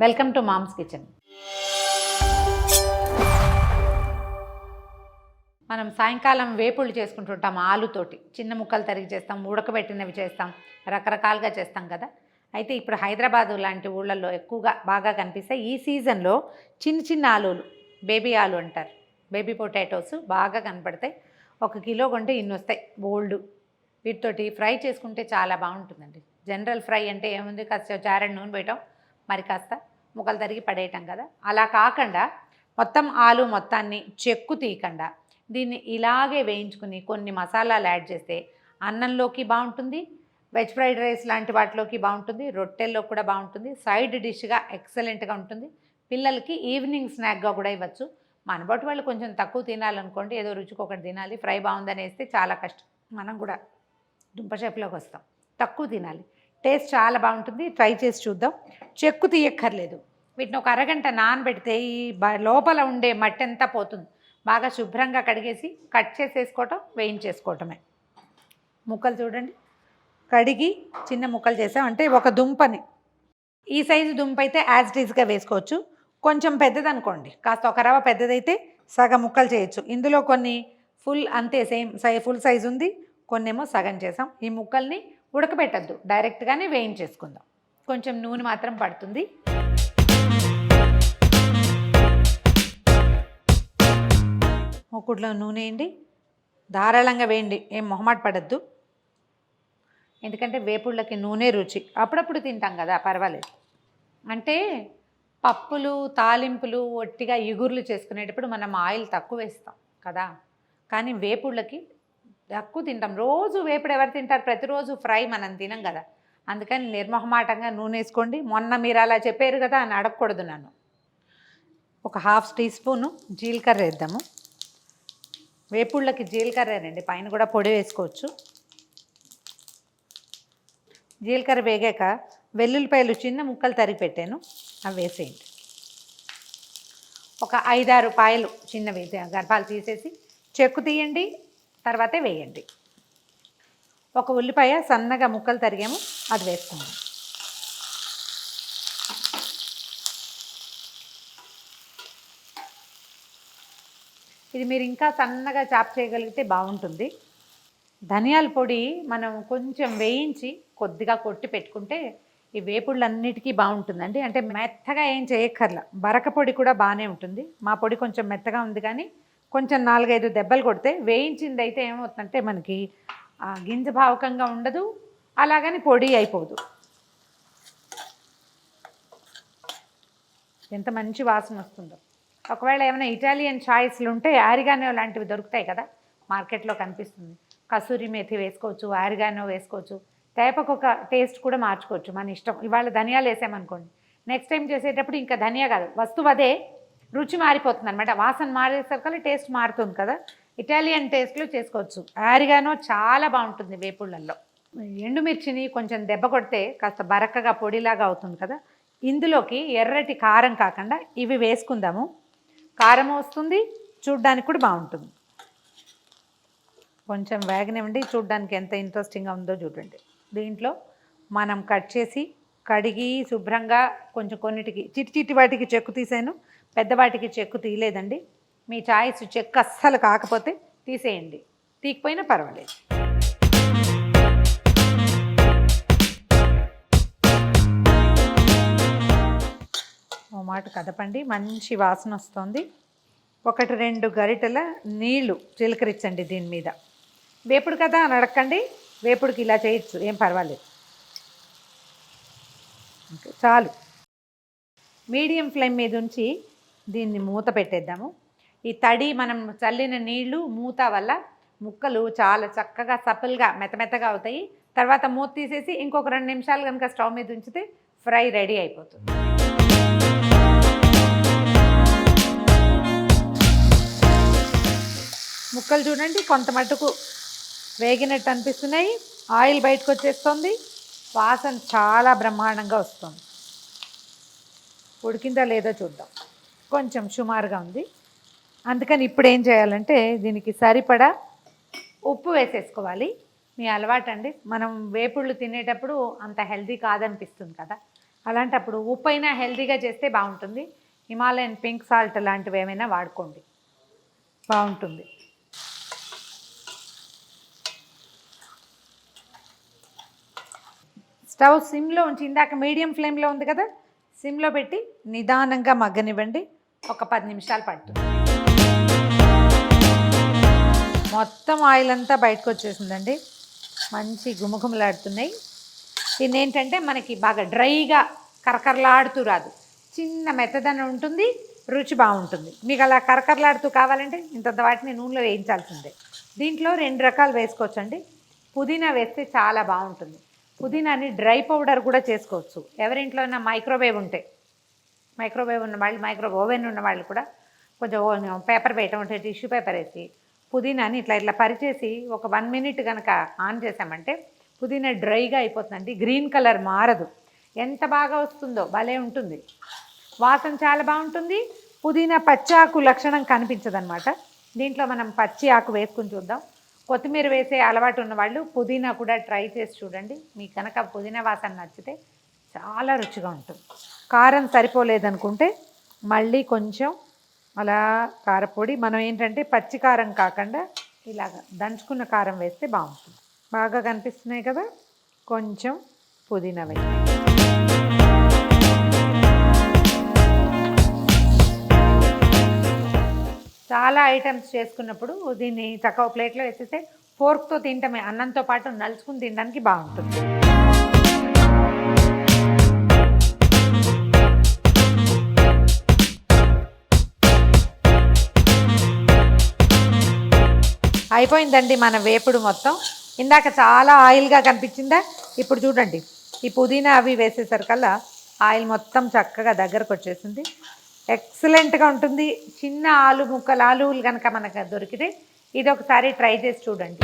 Welcome to moms kitchen. మనం సాయంకాలం వేపుళ్ళు చేసుకుంటుంటాం. ఆలుతోటి చిన్న ముక్కలు తరిగి చేస్తాం, ఉడకబెట్టినవి చేస్తాం, రకరకాలుగా చేస్తాం కదా. అయితే ఇప్పుడు హైదరాబాదు లాంటి ఊళ్ళల్లో ఎక్కువగా బాగా కనిపిస్తాయి. ఈ సీజన్లో చిన్న చిన్న ఆలులు, బేబీ ఆలు అంటారు, బేబీ పొటాటోస్ బాగా కనపడతాయి. 1 కిలో కొంటే ఇన్ని వస్తాయి బోల్డ్. వీటితోటి ఫ్రై చేసుకుంటే చాలా బాగుంటుందండి. జనరల్ ఫ్రై అంటే ఏముంది, కాస్త చారెడ్ నూనె వేయటం, మరి కాస్త ముక్కలు తరిగి పడేయటం కదా. అలా కాకుండా మొత్తం ఆలు మొత్తాన్ని చెక్కు తీయకుండా దీన్ని ఇలాగే వేయించుకుని కొన్ని మసాలాలు యాడ్ చేస్తే అన్నంలోకి బాగుంటుంది, వెజ్ ఫ్రైడ్ రైస్ లాంటి వాటిలోకి బాగుంటుంది, రొట్టెల్లో కూడా బాగుంటుంది, సైడ్ డిష్గా ఎక్సలెంట్గా ఉంటుంది. పిల్లలకి ఈవినింగ్ స్నాక్గా కూడా ఇవ్వచ్చు. మనబోటి వాళ్ళు కొంచెం తక్కువ తినాలనుకోండి, ఏదో రుచికి ఒకటి తినాలి, ఫ్రై బాగుందని వేస్తే చాలా కష్టం. మనం కూడా దుంపషేపులోకి వస్తాం, తక్కువ తినాలి. టేస్ట్ చాలా బాగుంటుంది, ట్రై చేసి చూద్దాం. చెక్కు తీయక్కర్లేదు. వీటిని ఒక అరగంట నానబెడితే ఈ లోపల ఉండే మట్టి అంతా పోతుంది. బాగా శుభ్రంగా కడిగేసి కట్ చేసేసుకోవటం, వేయించేసుకోవటమే. ముక్కలు చూడండి, కడిగి చిన్న ముక్కలు చేసాం. అంటే ఒక దుంపని, ఈ సైజు దుంప అయితే యాజ్ ఇట్ ఈజ్గా వేసుకోవచ్చు. కొంచెం పెద్దదనుకోండి, కాస్త ఒక రవ్వ పెద్దదైతే సగం ముక్కలు చేయొచ్చు. ఇందులో కొన్ని ఫుల్ అంతే సేమ్ ఫుల్ సైజు ఉంది, కొన్నేమో సగం చేసాం. ఈ ముక్కల్ని ఉడకబెట్టద్దు, డైరెక్ట్గానే వేయించేసుకుందాం. కొంచెం నూనె మాత్రం పడుతుంది. మూకుడులో నూనె వేయండి, ధారాళంగా వేయండి, ఏం మొహమాట పడద్దు. ఎందుకంటే వేపుళ్ళకి నూనె రుచి. అప్పుడప్పుడు తింటాం కదా, పర్వాలేదు. అంటే పప్పులు, తాలింపులు, ఒట్టిగా ఇగుర్లు చేసుకునేటప్పుడు మనం ఆయిల్ తక్కువ వేస్తాం కదా. కానీ వేపుళ్ళకి తక్కువ తింటాం. రోజు వేపుడు ఎవరు తింటారు? ప్రతిరోజు ఫ్రై మనం తినం కదా. అందుకని నిర్మోహమాటంగా నూనె వేసుకోండి. మొన్న మీరు అలా చెప్పారు కదా అని అడగకూడదు నన్ను. ఒక 1/2 టీ స్పూను జీలకర్ర వేద్దాము. వేపుళ్ళకి జీలకర్రేనండి, పైన కూడా పొడి వేసుకోవచ్చు. జీలకర్ర వేగాక వెల్లుల్లిపాయలు చిన్న ముక్కలు తరిగి పెట్టాను, అవి వేసేయండి. ఒక 5-6 పాయలు చిన్నవి గర్భాలు తీసేసి చెక్కు తీయండి, తర్వాతే వేయండి. ఒక ఉల్లిపాయ సన్నగా ముక్కలు తరిగాము, అది వేసుకుందాం. ఇది మీరు ఇంకా సన్నగా చాప్ చేయగలిగితే బాగుంటుంది. ధనియాల పొడి మనం కొంచెం వేయించి కొద్దిగా కొట్టి పెట్టుకుంటే ఈ వేపుళ్ళన్నిటికీ బాగుంటుందండి. అంటే మెత్తగా ఏం చేయక్కర్లా. బరక పొడి కూడా బాగానే ఉంటుంది. మా పొడి కొంచెం మెత్తగా ఉంది, కానీ కొంచెం 4-5 దెబ్బలు కొడితే వేయించింది అయితే ఏమవుతుందంటే మనకి గింజ భావకంగా ఉండదు, అలాగని పొడి అయిపోదు. ఎంత మంచి వాసన వస్తుందో. ఒకవేళ ఏమైనా ఇటాలియన్ చాయిస్లు ఉంటే ఆరిగానో లాంటివి దొరుకుతాయి కదా, మార్కెట్లో కనిపిస్తుంది. కసూరి మేథి వేసుకోవచ్చు, ఆరిగానో వేసుకోవచ్చు. తేపకొక టేస్ట్ కూడా మార్చుకోవచ్చు, మన ఇష్టం. ఇవాళ ధనియాలు వేసామనుకోండి, నెక్స్ట్ టైం చేసేటప్పుడు ఇంకా ధనియా కాదు, వస్తువు అదే, రుచి మారిపోతుంది అనమాట. వాసన మారేసరికల్లా టేస్ట్ మారుతుంది కదా. ఇటాలియన్ టేస్ట్లో చేసుకోవచ్చు. ఆరిగానో చాలా బాగుంటుంది వేపుళ్ళల్లో. ఎండుమిర్చిని కొంచెం దెబ్బ కొడితే కాస్త బరకగా పొడిలాగా అవుతుంది కదా. ఇందులోకి ఎర్రటి కారం కాకుండా ఇవి వేసుకుందాము. కారం వస్తుంది, చూడ్డానికి కూడా బాగుంటుంది. కొంచెం వేగనివ్వండి, చూడ్డానికి ఎంత ఇంట్రెస్టింగ్గా ఉందో చూడండి. దీంట్లో మనం కట్ చేసి కడిగి శుభ్రంగా కొంచెం కొన్నిటికి చిటి వాటికి చెక్కు తీసాను, పెద్దవాటికి చెక్కు తీయలేదండి. మీ చాయిస్. చెక్కు అస్సలు కాకపోతే తీసేయండి, తీయకపోయినా పర్వాలేదు. ఓ మాట కదపండి, మంచి వాసన వస్తుంది. 1-2 గరిటెల నీళ్లు చిలకరించండి దీని మీద. వేపుడు కదా అని అడగండి, వేపుడుకి ఇలా చేయొచ్చు, ఏం పర్వాలేదు. చాలు. మీడియం ఫ్లేమ్ మీద ఉంచి దీన్ని మూత పెట్టేద్దాము. ఈ తడి మనం చల్లిన నీళ్లు మూత వల్ల ముక్కలు చాలా చక్కగా సపల్గా మెత్తమెత్తగా అవుతాయి. తర్వాత మూత తీసేసి ఇంకొక 2 నిమిషాలు కనుక స్టవ్ మీద ఉంచితే ఫ్రై రెడీ అయిపోతుంది. ముక్కలు చూడండి, కొంత మటుకు వేగినట్టు అనిపిస్తున్నాయి. ఆయిల్ బయటకు వచ్చేస్తుంది, వాసన చాలా బ్రహ్మాండంగా వస్తుంది. ఉడికిందా లేదో చూద్దాం. కొంచెం సుమారుగా ఉంది. అందుకని ఇప్పుడు ఏం చేయాలంటే దీనికి సరిపడా ఉప్పు వేసేసుకోవాలి. మీ అలవాటు అండి. మనం వేపుళ్ళు తినేటప్పుడు అంత హెల్తీ కాదనిపిస్తుంది కదా, అలాంటప్పుడు ఉప్పు అయినా హెల్తీగా చేస్తే బాగుంటుంది. హిమాలయన్ పింక్ సాల్ట్ లాంటివి ఏమైనా వాడుకోండి, బాగుంటుంది. స్టవ్ సిమ్లో ఉంచి, ఇందాక మీడియం ఫ్లేమ్లో ఉంది కదా, సిమ్లో పెట్టి నిదానంగా మగ్గనివ్వండి. ఒక 10 నిమిషాలు పడుతుంది. మొత్తం ఆయిల్ అంతా బయటకు వచ్చేసిందండి, మంచి గుమగుమలాడుతున్నాయి. దీన్ని ఏంటంటే మనకి బాగా డ్రైగా కరకరలాడుతూ రాదు, చిన్న మెత్తదనం ఉంటుంది, రుచి బాగుంటుంది. మీకు అలా కరకరలాడుతూ కావాలంటే ఇంత వాటిని నూనెలో వేయించాల్సిందే. దీంట్లో 2 రకాలు వేసుకోవచ్చండి. పుదీనా వేస్తే చాలా బాగుంటుంది. పుదీనాని డ్రై పౌడర్ కూడా చేసుకోవచ్చు. ఎవరింట్లో అయినా మైక్రోవేవ్ ఉంటే, మైక్రోవేవ్ ఉన్న వాళ్ళు, ఓవెన్ ఉన్న వాళ్ళు కూడా కొంచెం పేపర్ వేయటం అంటే టిష్యూ పేపర్ వేసి పుదీనాని ఇట్లా పరిచేసి ఒక 1 మినిట్ కనుక ఆన్ చేసామంటే పుదీనా డ్రైగా అయిపోతుందండి. గ్రీన్ కలర్ మారదు, ఎంత బాగా వస్తుందో, భలే ఉంటుంది. వాసన చాలా బాగుంటుంది. పుదీనా పచ్చి ఆకు లక్షణం కనిపించదనమాట. దీంట్లో మనం పచ్చి ఆకు వేసుకుని చూద్దాం. కొత్తిమీర వేసే అలవాటు ఉన్నవాళ్ళు పుదీనా కూడా ట్రై చేసి చూడండి. మీకు కనుక పుదీనా వాసన నచ్చితే చాలా రుచిగా ఉంటుంది. కారం సరిపోలేదనుకుంటే మళ్ళీ కొంచెం అలా కారపొడి, మనం ఏంటంటే పచ్చి కారం కాకుండా ఇలాగ దంచుకున్న కారం వేస్తే బాగుంటుంది. బాగా కనిపిస్తున్నాయి కదా, కొంచెం పుదీనా వేయండి. చాలా ఐటమ్స్ చేసుకున్నప్పుడు దీన్ని చక్కగా ప్లేట్లో వేసేస్తే ఫోర్క్తో తింటమే, అన్నంతో పాటు నలుచుకుని తినడానికి బాగుంటుంది. అయిపోయిందండి మన వేపుడు మొత్తం. ఇందాక చాలా ఆయిల్గా కనిపించిందా, ఇప్పుడు చూడండి ఈ పుదీనా అవి వేసేసరికల్లా ఆయిల్ మొత్తం చక్కగా దగ్గరకు వచ్చేసింది. ఎక్సలెంట్గా ఉంటుంది. చిన్న ఆలు ముక్కలు, ఆలువులు కనుక మనకు దొరికితే ఇది ఒకసారి ట్రై చేసి చూడండి.